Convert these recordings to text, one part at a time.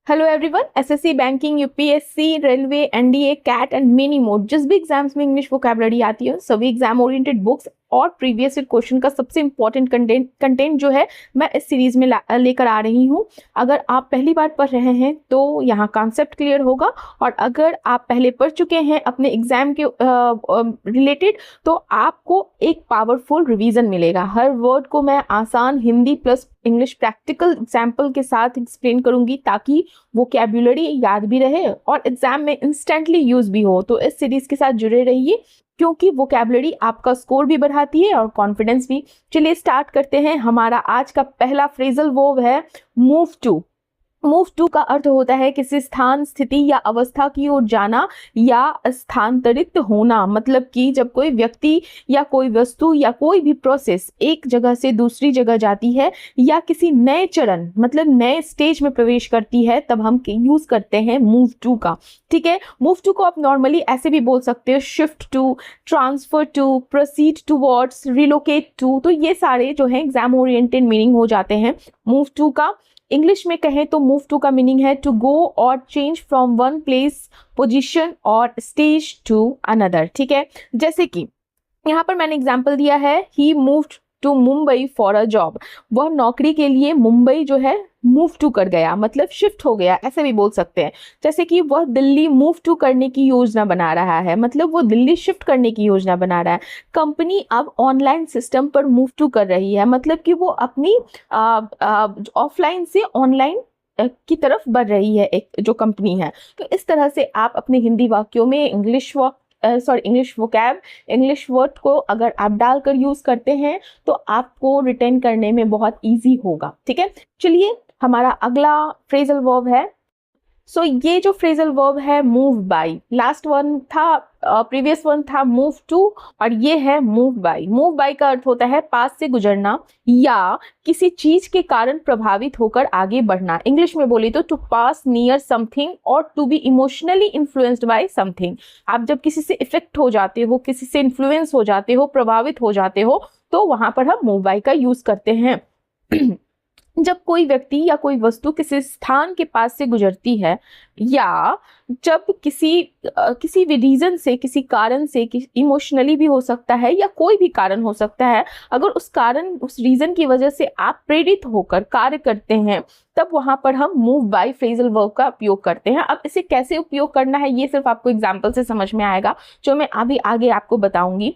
Hello everyone, SSC, banking, UPSC, railway, NDA, CAT and many more, जिस भी exams में English vocabulary आती है सभी एग्जाम ओरिएंटेड बुक्स और प्रीवियस ईयर क्वेश्चन का सबसे इंपॉर्टेंट कंटेंट जो है मैं इस सीरीज में लेकर आ रही हूँ। अगर आप पहली बार पढ़ रहे हैं तो यहाँ कॉन्सेप्ट क्लियर होगा, और अगर आप पहले पढ़ चुके हैं अपने एग्जाम के रिलेटेड तो आपको एक पावरफुल रिवीजन मिलेगा। हर वर्ड को मैं आसान Hindi plus English practical example के साथ एक्सप्लेन करूंगी ताकि वोकैबुलरी याद भी रहे और एग्जाम में इंस्टेंटली यूज भी हो। तो इस सीरीज के साथ जुड़े रहिए क्योंकि वोकैबुलरी आपका स्कोर भी बढ़ाती है और कॉन्फिडेंस भी। चलिए स्टार्ट करते हैं। हमारा आज का पहला फ्रेजल वर्ब है मूव टू। मूव टू का अर्थ होता है किसी स्थान, स्थिति या अवस्था की ओर जाना या स्थानांतरित होना। मतलब कि जब कोई व्यक्ति या कोई वस्तु या कोई भी प्रोसेस एक जगह से दूसरी जगह जाती है या किसी नए चरण मतलब नए स्टेज में प्रवेश करती है तब हम यूज करते हैं मूव टू का। ठीक है, मूव टू को आप नॉर्मली ऐसे भी बोल सकते हो, shift to, transfer to, proceed towards, relocate to. तो ये सारे जो है एग्जाम ओरिएंटेड मीनिंग हो जाते हैं मूव टू का। इंग्लिश में कहें तो मूव टू का मीनिंग है टू गो और change from one place, position और स्टेज टू अनदर। ठीक है, जैसे कि यहाँ पर मैंने एग्जांपल दिया है, he moved to Mumbai for a job. वह नौकरी के लिए मुंबई जो है मूव टू कर गया, मतलब शिफ्ट हो गया, ऐसे भी बोल सकते हैं। जैसे कि वह दिल्ली मूव टू करने की योजना बना रहा है, मतलब वो दिल्ली शिफ्ट करने की योजना बना रहा है। कंपनी अब ऑनलाइन सिस्टम पर मूव टू कर रही है, मतलब कि वो अपनी ऑफलाइन से ऑनलाइन की तरफ बढ़ रही है एक जो कंपनी है। तो इस तरह से आप अपने हिंदी वाक्यों में इंग्लिश वोकैब, इंग्लिश वर्ड को अगर आप डालकर यूज करते हैं तो आपको रिटेन करने में बहुत इजी होगा। ठीक है, चलिए हमारा अगला फ्रेजल वर्ब है। ये जो फ्रेजल वर्ब है मूव बाय, लास्ट वन था, प्रीवियस वन था मूव टू और ये है मूव बाय। मूव बाय का अर्थ होता है पास से गुजरना या किसी चीज के कारण प्रभावित होकर आगे बढ़ना। इंग्लिश में बोली तो टू पास नियर समथिंग और to be emotionally influenced by something. आप जब किसी से इफेक्ट हो जाते हो, किसी से इन्फ्लुएंस हो जाते हो, प्रभावित हो जाते हो, तो वहां पर हम मूव बाय का यूज करते हैं। जब कोई व्यक्ति या कोई वस्तु किसी स्थान के पास से गुजरती है या जब किसी भी रीजन से, किसी कारण से, इमोशनली भी हो सकता है या कोई भी कारण हो सकता है, अगर उस रीजन की वजह से आप प्रेरित होकर कार्य करते हैं तब वहां पर हम मूव बाय फ्रेजल वर्ब का उपयोग करते हैं। अब इसे कैसे उपयोग करना है ये सिर्फ आपको एग्जाम्पल से समझ में आएगा जो मैं अभी आगे आपको बताऊंगी।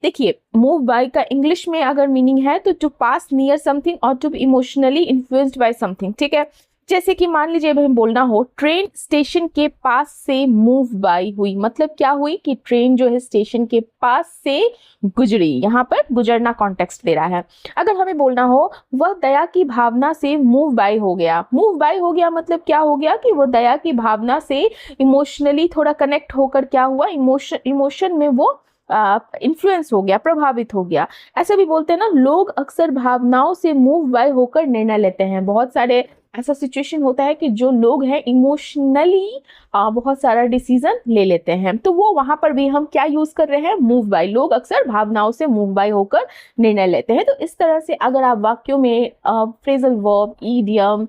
देखिए, मूव बाय का इंग्लिश में अगर मीनिंग है तो टू पास नियर समथिंग और to be emotionally influenced by something. ठीक है, जैसे कि मान लीजिए हमें बोलना हो ट्रेन स्टेशन के पास से मूव बाय हुई, मतलब क्या हुई कि ट्रेन जो है स्टेशन के पास से गुजरी। यहाँ पर गुजरना कॉन्टेक्स्ट दे रहा है। अगर हमें बोलना हो वह दया की भावना से मूव बाय हो गया, मूव बाय हो गया मतलब क्या हो गया कि वो दया की भावना से इमोशनली थोड़ा कनेक्ट होकर क्या हुआ, इमोशन में वो इन्फ्लुएंस हो गया, प्रभावित हो गया। ऐसा भी बोलते हैं ना, लोग अक्सर भावनाओं से मूव बाय होकर निर्णय लेते हैं। बहुत सारे ऐसा सिचुएशन होता है कि जो लोग हैं इमोशनली बहुत सारा डिसीजन ले लेते हैं, तो वो वहां पर भी हम क्या यूज कर रहे हैं, मूव बाय। लोग अक्सर भावनाओं से मूव बाय होकर निर्णय लेते हैं। तो इस तरह से अगर आप वाक्यों में फ्रेजल वर्ब, ईडियम,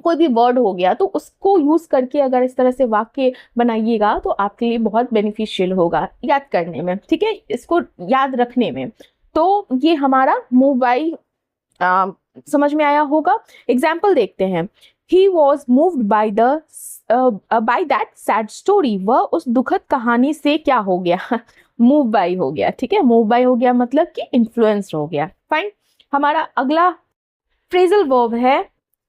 कोई भी वर्ड हो गया तो उसको यूज करके अगर इस तरह से वाक्य बनाइएगा तो आपके लिए बहुत बेनिफिशियल होगा याद करने में। ठीक है, इसको याद रखने में। तो ये हमारा मूव बाय समझ में आया होगा। एग्जाम्पल देखते हैं। He was moved by that sad story. वह उस दुखद कहानी से क्या हो गया, मूव बाय हो गया। ठीक है, मूव बाय हो गया मतलब कि इन्फ्लुएंस हो गया। फाइन, हमारा अगला फ्रेजल वर्ब है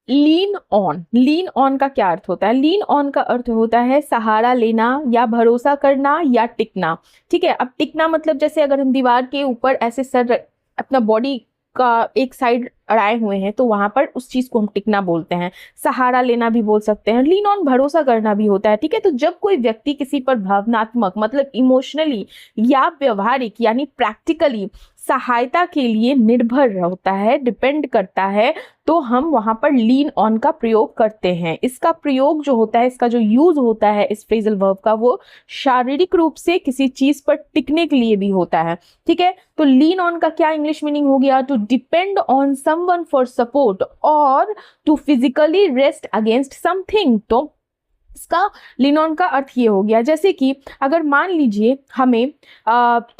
लीन ऑन। लीन ऑन का क्या अर्थ होता है? लीन ऑन का अर्थ होता है सहारा लेना या भरोसा करना या टिकना। ठीक है, अब टिकना मतलब जैसे अगर हम दीवार के ऊपर ऐसे सर अपना बॉडी का एक साइड अड़ाए हुए हैं तो वहां पर उस चीज को हम टिकना बोलते हैं। सहारा लेना भी बोल सकते हैं। लीन ऑन भरोसा करना भी होता है। ठीक है, तो जब कोई व्यक्ति किसी पर भावनात्मक मतलब इमोशनली या व्यवहारिक यानी प्रैक्टिकली सहायता के लिए निर्भर होता है, डिपेंड करता है, तो हम वहां पर लीन ऑन का प्रयोग करते हैं। इसका प्रयोग जो होता है, इसका जो यूज होता है इस फ्रेजल वर्ब का, वो शारीरिक रूप से किसी चीज पर टिकने के लिए भी होता है। ठीक है, तो लीन ऑन का क्या इंग्लिश मीनिंग हो गया? To depend on someone for support और to physically rest against something. तो इसका लीन ऑन का अर्थ ये हो गया, जैसे कि अगर मान लीजिए हमें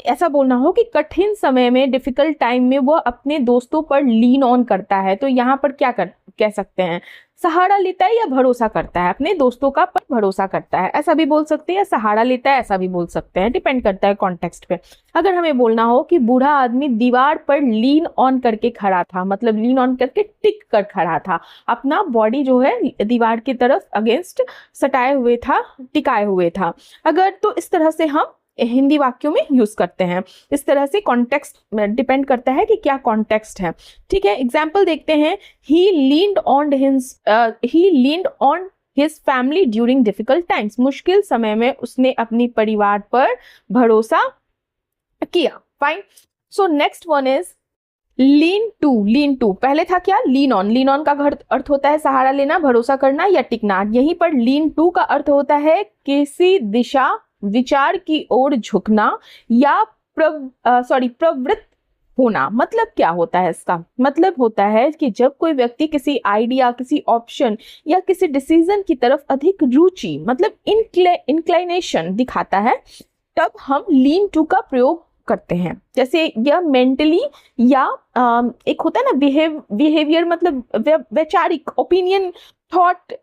ऐसा बोलना हो कि कठिन समय में, डिफिकल्ट टाइम में वह अपने दोस्तों पर लीन ऑन करता है, तो यहाँ पर क्या कह सकते हैं? सहारा लेता है या भरोसा करता है, अपने दोस्तों का पर भरोसा करता है, ऐसा भी बोल सकते हैं, या सहारा लेता है ऐसा भी बोल सकते हैं, डिपेंड करता है कॉन्टेक्स्ट पे। अगर हमें बोलना हो कि बूढ़ा आदमी दीवार पर लीन ऑन करके खड़ा था, मतलब लीन ऑन करके टिक कर खड़ा था, अपना बॉडी जो है दीवार की तरफ अगेंस्ट सटाए हुए था, टिकाए हुए था। अगर तो इस तरह से हम हिंदी वाक्यों में यूज करते हैं। इस तरह से कॉन्टेक्स्ट डिपेंड करता है कि क्या कॉन्टेक्स्ट है। ठीक है, एग्जाम्पल देखते हैं। He leaned on his family during difficult times. मुश्किल समय में उसने अपनी परिवार पर भरोसा किया। Fine. So next one is lean to. पहले था क्या? लीन ऑन का अर्थ होता है सहारा लेना, भरोसा करना या टिकना। यहीं पर लीन टू का अर्थ होता है किसी दिशा, विचार की ओर झुकना या प्रवृत्त होना। मतलब क्या होता है? इसका मतलब होता है कि जब कोई व्यक्ति किसी आइडिया, किसी ऑप्शन या किसी डिसीजन की तरफ अधिक रुचि, मतलब इंक्लाइनेशन दिखाता है, तब हम लीन टू का प्रयोग करते हैं। जैसे यह मेंटली या एक होता है ना बिहेवियर, मतलब वैचारिक, ओपिनियन, थॉट,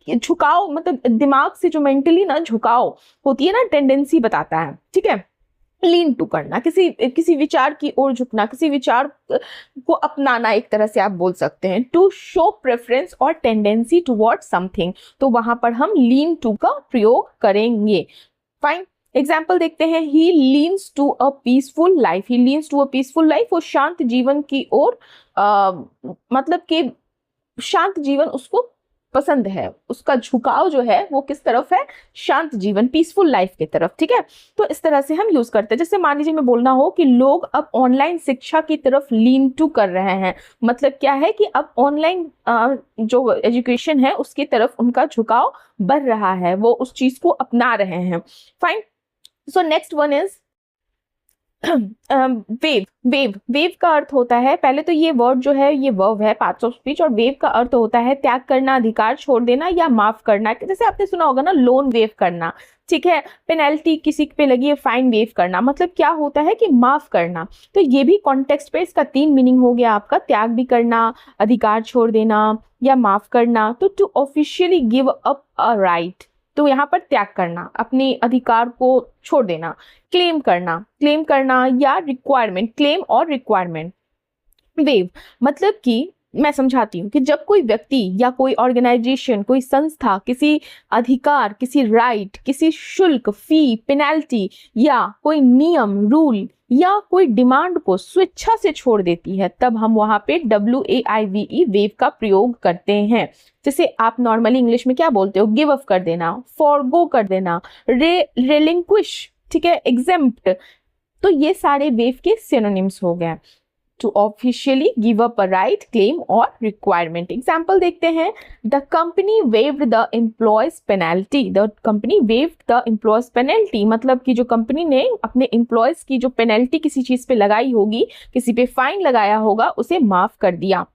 झुकाव, मतलब दिमाग से जो मेंटली ना झुकाव होती है ना, टेंडेंसी बताता है। ठीक है, लीन टू करना, किसी विचार की ओर झुकना, किसी विचार को अपनाना, एक तरह से आप बोल सकते हैं। टू शो प्रेफरेंस और टेंडेंसी टुवर्ड समथिंग, तो वहां पर हम लीन टू का प्रयोग करेंगे। फाइन। एग्जाम्पल देखते हैं। He leans to a peaceful life. He leans to a peaceful life, वो शांत जीवन की ओर, मतलब कि शांत जीवन उसको पसंद है, उसका झुकाव जो है वो किस तरफ है? शांत जीवन, पीसफुल लाइफ की तरफ। ठीक है, तो इस तरह से हम यूज करते हैं। जैसे मान लीजिए मैं बोलना हो कि लोग अब ऑनलाइन शिक्षा की तरफ लीन टू कर रहे हैं, मतलब क्या है कि अब ऑनलाइन जो एजुकेशन है उसकी तरफ उनका झुकाव बढ़ रहा है, वो उस चीज को अपना रहे हैं। Fine. So next one is wave का अर्थ होता है, पहले तो ये वर्ड जो है ये वर्ब है, पार्ट्स ऑफ स्पीच, और वेव का अर्थ होता है त्याग करना, अधिकार छोड़ देना या माफ करना। जैसे आपने सुना होगा ना, लोन वेव करना। ठीक है, पेनल्टी किसी पे लगी है, फाइन वेव करना, मतलब क्या होता है कि माफ करना। तो ये भी कॉन्टेक्स्ट पे इसका 3 मीनिंग हो गया आपका, त्याग भी करना, अधिकार छोड़ देना या माफ करना। तो to officially give up a right, तो यहाँ पर त्याग करना, अपने अधिकार को छोड़ देना। क्लेम करना या रिक्वायरमेंट, क्लेम और रिक्वायरमेंट। वेव मतलब कि मैं समझाती हूँ कि जब कोई व्यक्ति या कोई ऑर्गेनाइजेशन, कोई संस्था किसी अधिकार, किसी राइट, किसी शुल्क, फी, पेनल्टी या कोई नियम, रूल या कोई डिमांड को स्वेच्छा से छोड़ देती है, तब हम वहां पे WAIVE वेव का प्रयोग करते हैं। जैसे आप नॉर्मली इंग्लिश में क्या बोलते हो? गिव अप कर देना, फॉरगो कर देना, रेलिंक्विश, ठीक है, एग्जेम्प्ट। तो ये सारे वेव के सिनोनिम्स हो गए। To officially give up a right, claim और रिक्वायरमेंट। एग्जाम्पल देखते हैं। The company waived the employee's penalty. The company waived the employee's penalty, मतलब कि जो कंपनी ने अपने एम्प्लॉयज की जो पेनल्टी किसी चीज पे लगाई होगी, किसी पे फाइन लगाया होगा, उसे माफ कर दिया।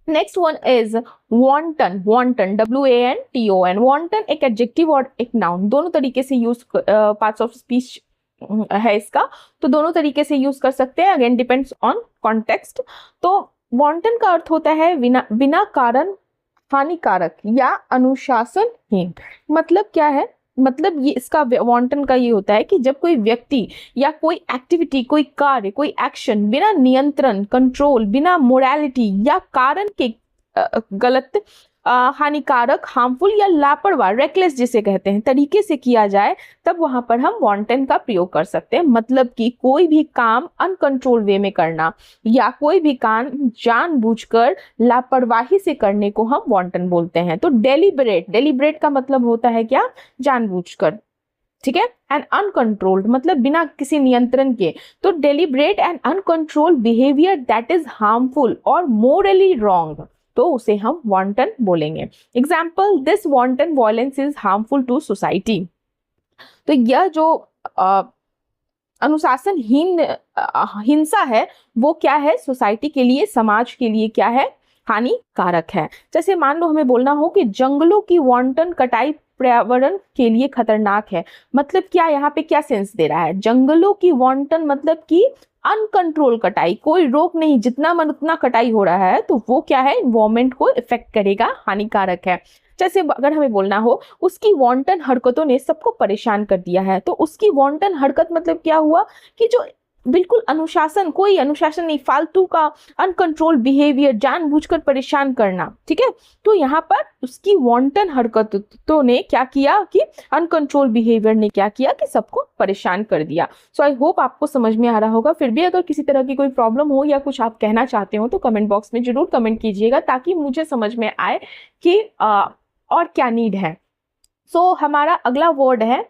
Next one is wanton। WANTON। wanton एक एडजेक्टिव और एक नाउन, दोनों तरीके से यूज, पार्ट्स ऑफ स्पीच है इसका, तो दोनों तरीके से यूज कर सकते हैं। Again depends on context. तो wanton का अर्थ होता है बिना कारण हानिकारक या अनुशासनहीन। मतलब क्या है? मतलब ये इसका wanton का ये होता है कि जब कोई व्यक्ति या कोई एक्टिविटी, कोई कार्य, कोई एक्शन बिना नियंत्रण, कंट्रोल, बिना मोरालिटी या कारण के गलत, हानिकारक, हार्मफुल या लापरवाह, रेकलेस जिसे कहते हैं, तरीके से किया जाए, तब वहां पर हम wanton का प्रयोग कर सकते हैं। मतलब कि कोई भी काम अनकंट्रोल वे में करना या कोई भी काम जानबूझकर लापरवाही से करने को हम wanton बोलते हैं। तो डेलिब्रेट का मतलब होता है क्या? जानबूझकर। ठीक है। एंड अनकंट्रोल्ड मतलब बिना किसी नियंत्रण के। तो deliberate and uncontrolled behaviour that is harmful और मोरली रॉन्ग, तो उसे हम वांटन बोलेंगे। Example, this wanton violence is harmful to society. तो यह जो अनुशासनहीन हिंसा है वो क्या है, सोसाइटी के लिए, समाज के लिए क्या है, हानिकारक है। जैसे मान लो हमें बोलना हो कि जंगलों की वांटन कटाई पर्यावरण के लिए खतरनाक है, मतलब क्या, यहाँ पे क्या सेंस दे रहा है, जंगलों की वांटन मतलब कि अनकंट्रोल कटाई, कोई रोक नहीं, जितना मन उतना कटाई हो रहा है, तो वो क्या है, एनवायरमेंट को इफेक्ट करेगा, हानिकारक है। जैसे अगर हमें बोलना हो उसकी वांटन हरकतों ने सबको परेशान कर दिया है, तो उसकी वांटन हरकत मतलब क्या हुआ कि जो बिल्कुल अनुशासन, कोई अनुशासन नहीं, फालतू का अनकंट्रोल बिहेवियर, जानबूझकर परेशान करना, ठीक है। तो यहाँ पर उसकी वांटन हरकतों ने क्या किया कि अनकंट्रोल बिहेवियर ने क्या किया कि सबको परेशान कर दिया। सो आई होप आपको समझ में आ रहा होगा। फिर भी अगर किसी तरह की कोई प्रॉब्लम हो या कुछ आप कहना चाहते हो तो कमेंट बॉक्स में जरूर कमेंट कीजिएगा, ताकि मुझे समझ में आए कि और क्या नीड है। सो हमारा अगला वर्ड है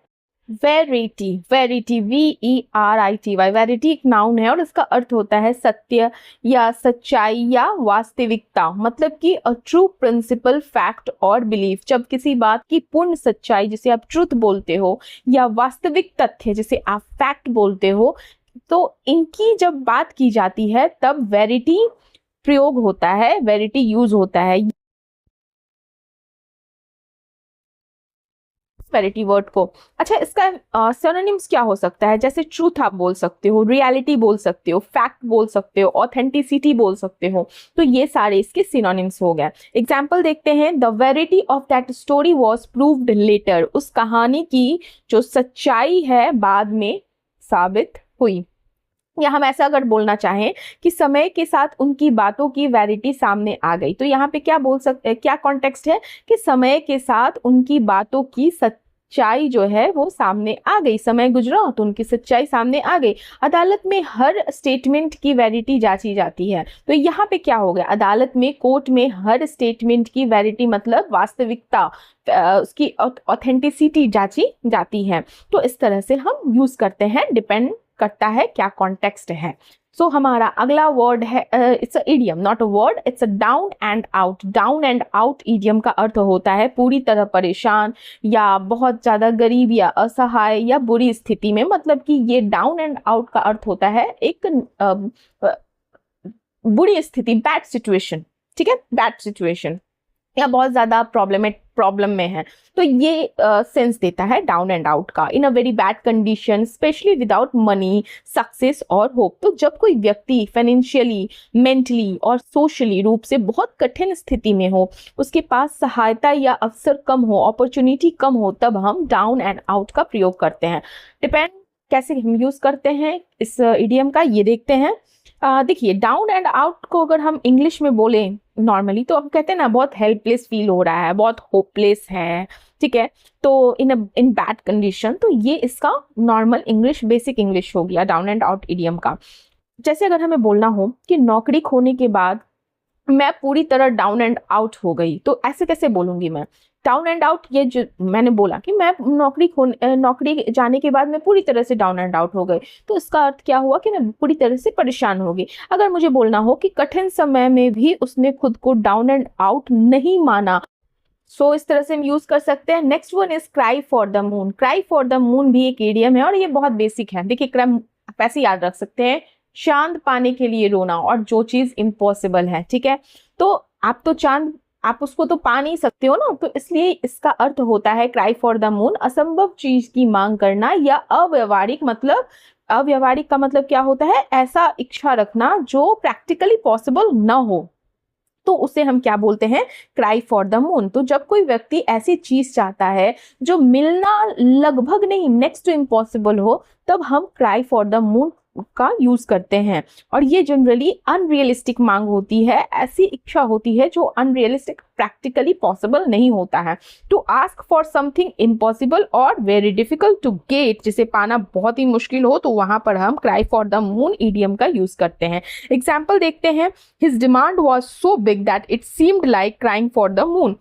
वेरिटी। Verity, VERITY। वेरिटी एक नाउन है और इसका अर्थ होता है सत्य या सच्चाई या वास्तविकता, मतलब कि अ ट्रू प्रिंसिपल, फैक्ट और बिलीफ। जब किसी बात की पूर्ण सच्चाई जिसे आप ट्रुथ बोलते हो या वास्तविक तथ्य जिसे आप फैक्ट बोलते हो, तो इनकी जब बात की जाती है तब वेरिटी प्रयोग होता है, वेरिटी यूज होता है। वेरिटी वर्ड को, अच्छा इसका सिनोनिम्स क्या हो सकता है, जैसे ट्रूथ आप बोल सकते हो, रियलिटी बोल सकते हो, फैक्ट बोल सकते हो, ऑथेंटिसिटी बोल सकते हो, तो ये सारे इसके सिनोनिम्स हो गए। एग्जाम्पल देखते हैं, the verity of that story was proved later. उस कहानी की जो सच्चाई है बाद में साबित हुई। या हम ऐसा अगर बोलना चाहें कि समय के साथ उनकी बातों की वैरिटी सामने आ गई, तो यहाँ पे क्या बोल सकते हैं, क्या कॉन्टेक्स्ट है कि समय के साथ उनकी बातों की सच्चाई जो है वो सामने आ गई, समय गुजरा तो उनकी सच्चाई सामने आ गई। अदालत में हर स्टेटमेंट की वैरिटी जांची जाती है, तो यहाँ पे क्या हो गया, अदालत में, कोर्ट में हर स्टेटमेंट की वैरिटी मतलब वास्तविकता, उसकी ऑथेंटिसिटी जांची जाती है। तो इस तरह से हम यूज करते हैं, डिपेंड करता है क्या कॉन्टेक्स्ट है। सो हमारा अगला वर्ड है, it's a idiom, not a word, it's a down and out. Down and out idiom का अर्थ होता है पूरी तरह परेशान या बहुत ज्यादा गरीब या असहाय या बुरी स्थिति में, मतलब कि ये डाउन एंड आउट का अर्थ होता है एक बुरी स्थिति, बैड सिचुएशन, ठीक है, बैड सिचुएशन या बहुत ज्यादा प्रॉब्लम में है, तो ये सेंस देता है डाउन एंड आउट का। In a very bad condition, specially without money, success और होप। तो जब कोई व्यक्ति फाइनेंशियली, मेंटली और सोशली रूप से बहुत कठिन स्थिति में हो, उसके पास सहायता या अवसर कम हो, अपॉर्चुनिटी कम हो, तब हम डाउन एंड आउट का प्रयोग करते हैं। डिपेंड कैसे हम यूज करते हैं इस इडियम का, ये देखते हैं। देखिए, डाउन एंड आउट को अगर हम इंग्लिश में बोले नॉर्मली, तो हम कहते हैं ना बहुत हेल्पलेस फील हो रहा है, बहुत होपलेस है, ठीक है, तो इन बैड कंडीशन, तो ये इसका नॉर्मल इंग्लिश, बेसिक इंग्लिश हो गया डाउन एंड आउट इडियम का। जैसे अगर हमें बोलना हो कि नौकरी खोने के बाद मैं पूरी तरह डाउन एंड आउट हो गई, तो ऐसे कैसे बोलूंगी मैं डाउन एंड आउट, ये जो मैंने बोला कि मैं नौकरी जाने के बाद मैं पूरी तरह से डाउन एंड आउट हो गई, तो इसका अर्थ क्या हुआ कि मैं पूरी तरह से परेशान हो गई। अगर मुझे बोलना हो कि कठिन समय में भी उसने खुद को डाउन एंड आउट नहीं माना, सो इस तरह से हम यूज कर सकते हैं। Next one is cry for the moon. Cry for the moon भी एक इडियम है और ये बहुत बेसिक है। देखिए, आप ऐसे याद रख सकते हैं, चांद पाने के लिए रोना, और जो चीज इम्पॉसिबल है, ठीक है, तो आप तो चांद, आप उसको तो पा नहीं सकते हो ना, तो इसलिए इसका अर्थ होता है क्राई फॉर द मून, असंभव चीज की मांग करना या अव्यवहारिक, मतलब अव्यवहारिक का मतलब क्या होता है, ऐसा इच्छा रखना जो प्रैक्टिकली पॉसिबल ना हो, तो उसे हम क्या बोलते हैं, क्राई फॉर द मून। तो जब कोई व्यक्ति ऐसी चीज चाहता है जो मिलना लगभग नहीं, नेक्स्ट टू इम्पॉसिबल हो, तब हम क्राई फॉर द मून का यूज करते हैं। और ये जनरली अनरियलिस्टिक मांग होती है, ऐसी इच्छा होती है जो अनरियलिस्टिक, प्रैक्टिकली पॉसिबल नहीं होता है। To ask for something impossible और वेरी डिफिकल्ट टू गेट, जिसे पाना बहुत ही मुश्किल हो, तो वहां पर हम cry for the moon idiom का यूज करते हैं। एग्जाम्पल देखते हैं, his demand was so big that it seemed like crying for the moon.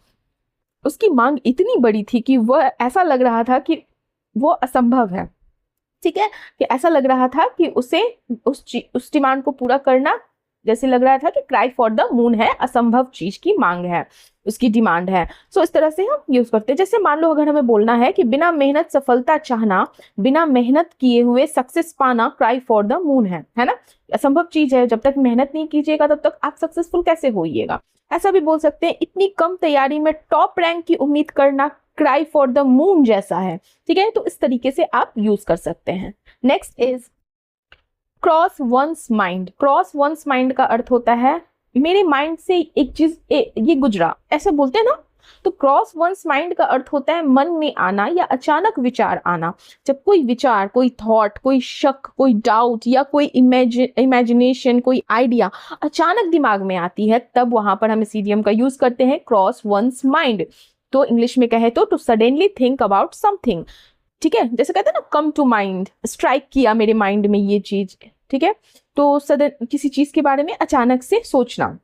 उसकी मांग इतनी बड़ी थी कि वह ऐसा लग रहा था कि वो असंभव है। ठीक है, कि ऐसा लग रहा था कि उसे उस डिमांड को पूरा करना, जैसे लग रहा था कि क्राई फॉर द मून है, असंभव चीज की मांग है, उसकी डिमांड है। सो इस तरह से हम यूज करते हैं। जैसे मान लो अगर हमें बोलना है कि बिना मेहनत सफलता चाहना, बिना मेहनत किए हुए सक्सेस पाना क्राई फॉर द मून है ना, असंभव चीज है, जब तक मेहनत नहीं कीजिएगा तब तक आप सक्सेसफुल कैसे होइएगा। ऐसा भी बोल सकते हैं, इतनी कम तैयारी में टॉप रैंक की उम्मीद करना क्राई फॉर द मून जैसा है। ठीक है, तो इस तरीके से आप यूज कर सकते हैं। Next is cross one's mind. Cross one's mind का अर्थ होता है मेरे माइंड से एक चीज ये गुजरा, ऐसे बोलते हैं ना। तो क्रॉस वंस माइंड का अर्थ होता है मन में आना या अचानक विचार आना। जब कोई विचार, कोई थॉट, कोई शक, कोई डाउट या कोई इमेजिनेशन, कोई आइडिया अचानक दिमाग में आती है, तब वहां पर हम इस इडियम का यूज करते हैं, क्रॉस वंस माइंड। तो इंग्लिश में कहे तो to suddenly think about something. ठीक है, जैसे कहते हैं ना कम टू माइंड, स्ट्राइक किया मेरे माइंड में ये चीज। ठीक है, तो सडन किसी चीज के बारे में अचानक से सोचना,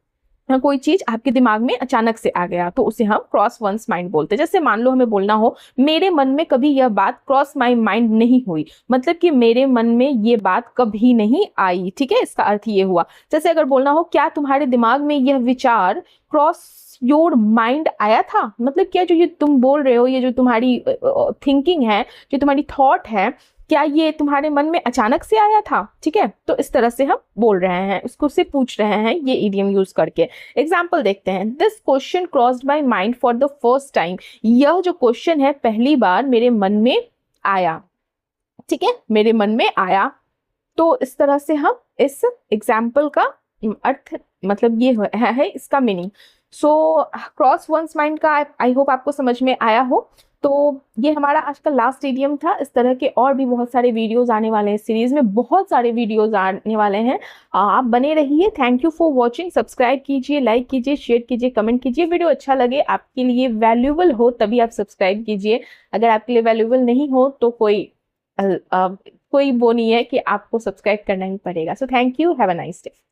कोई चीज आपके दिमाग में अचानक से आ गया, तो उसे हम क्रॉस वंस माइंड बोलते हैं। जैसे मान लो हमें बोलना हो मेरे मन में कभी यह बात क्रॉस माई माइंड नहीं हुई, मतलब कि मेरे मन में ये बात कभी नहीं आई। ठीक है, इसका अर्थ ये हुआ। जैसे अगर बोलना हो क्या तुम्हारे दिमाग में यह विचार क्रॉस योर माइंड आया था, मतलब क्या जो ये तुम बोल रहे हो, ये जो तुम्हारी थिंकिंग है, जो तुम्हारी थॉट है, क्या ये तुम्हारे मन में अचानक से आया था। ठीक है, तो इस तरह से हम बोल रहे हैं, इसको से पूछ रहे हैं ये इडियम यूज करके। एग्जाम्पल देखते हैं, this question crossed my mind for the first time. यह जो क्वेश्चन है पहली बार मेरे मन में आया। ठीक है, मेरे मन में आया। तो इस तरह से हम इस एग्जाम्पल का अर्थ, मतलब ये है इसका meaning. So cross one's mind का आई होप आपको समझ में आया हो। तो ये हमारा आज का लास्ट इडियम था। इस तरह के और भी बहुत सारे वीडियोस आने वाले हैं, सीरीज में बहुत सारे वीडियोस आने वाले हैं, आप बने रहिए। Thank you for watching. Subscribe कीजिए, लाइक कीजिए, शेयर कीजिए, कमेंट कीजिए। वीडियो अच्छा लगे, आपके लिए वैल्यूएबल हो तभी आप सब्सक्राइब कीजिए। अगर आपके लिए वैल्यूएबल नहीं हो तो कोई वो नहीं है कि आपको सब्सक्राइब करना ही पड़ेगा। So thank you, have a nice day.